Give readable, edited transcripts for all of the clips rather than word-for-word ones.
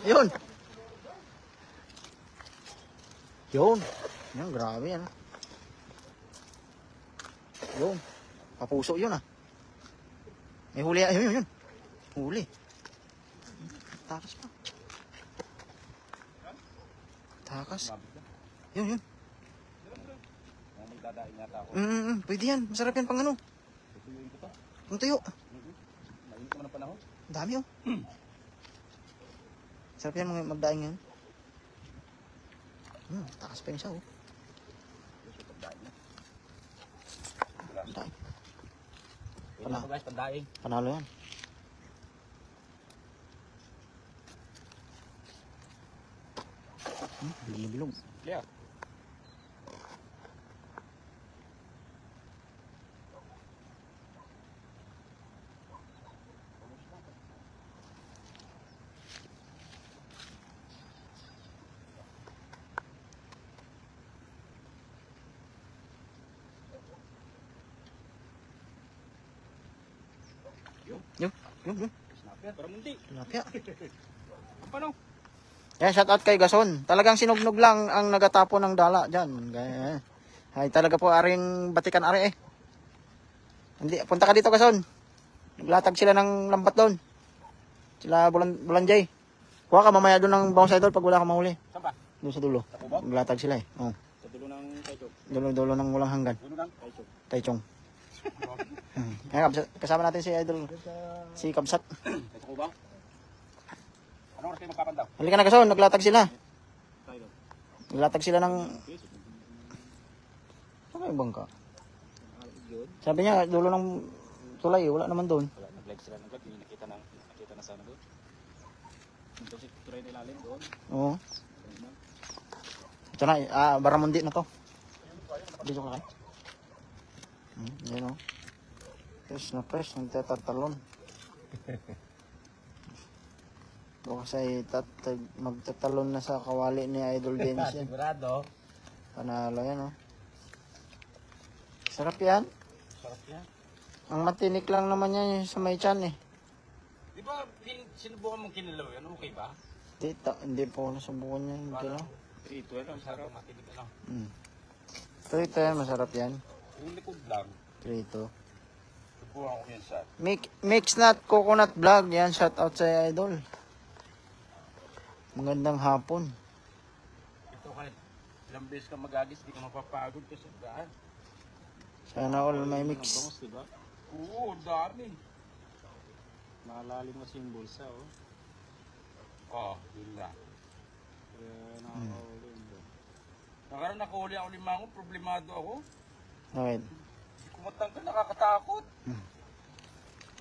Yun. Yun. Yan, grabe yan. Yun. Papuso yun ah. May huli. Yun. Huli. Takas pa. Takas. Yun. Pwede yan. Masarap yan pang ano. Ang tuyo. Mainit naman ang panahon. Ang dami oh. Sarap yan mga magdaing yan. Takas pa yung isa oh. Pandaing. Pandaing. Panalo yan. Bilog. Yeah. Yun. Snapper, para mundi. Tilapia. Paano? Yan, shout out kay Gason. Talagang sinugnog lang ang nagatapo ng dala dyan. Kaya, ay talaga po aring batikan ari eh. Hindi, punta ka dito Gason. Naglatag sila ng lambat doon. Sila Bulanjay. Kuha ka mamaya doon ng bounce idol pag wala ka mahuli. Saan ba? Doon sa dulo. Naglatag sila eh. Oh. Sa dulo ng Taichung. Dulo ng walang hanggan. Dulo ng Taichung. Taichung. Kaya kasama natin si idol. Si Kabsat. Taichung ba? Anong oras kayo magpapandaw? Halika na Gason, naglatag sila. Tayo. Naglatag sila ng... Saan kayo bangka? Sabi niya, dulo ng tulay, wala naman doon. Wala, nag-live sila ng vlog. Nakita na sana doon. Ito si tulay na ilalim doon. Oo. Ito na, Baramundi na to. Dito ka kayo. Yan o. Fresh, nagtatatalon. Bukas ay magtatalon na sa kawali ni Idol Dennis yan. Sigurado. Panalo yan o. Sarap yan. Sarap yan. Ang matinik lang naman yan sa may tiyan eh. Di ba, sinubukan mong kinilaw yan? Okay ba? Hindi po nasubukan yan. Hindi lang. Ito yan, ang sarap matinig ano. Ito yan, masarap yan. Yung likod lang. Ito. Subukan ko yan sa... Mix nut coconut vlog. Yan, shout out sa Idol. Magandang hapon. Ito kahit ilang beses ka magagis, di ka mapapagod kasi daan. Sana all may mix. Ang diba? Oo, dami. Nakalalim na symbol sa oh. Oh, yun lang. Kaya nakakahuli yun. Nakaroon nakahuli ako 5, problemado ako. Okay. Kumatang ka, nakakatakot.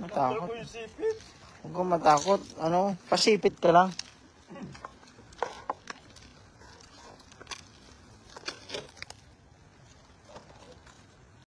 Matakot. Ko yung sipit. Huwag kang matakot. Pasipit ka lang.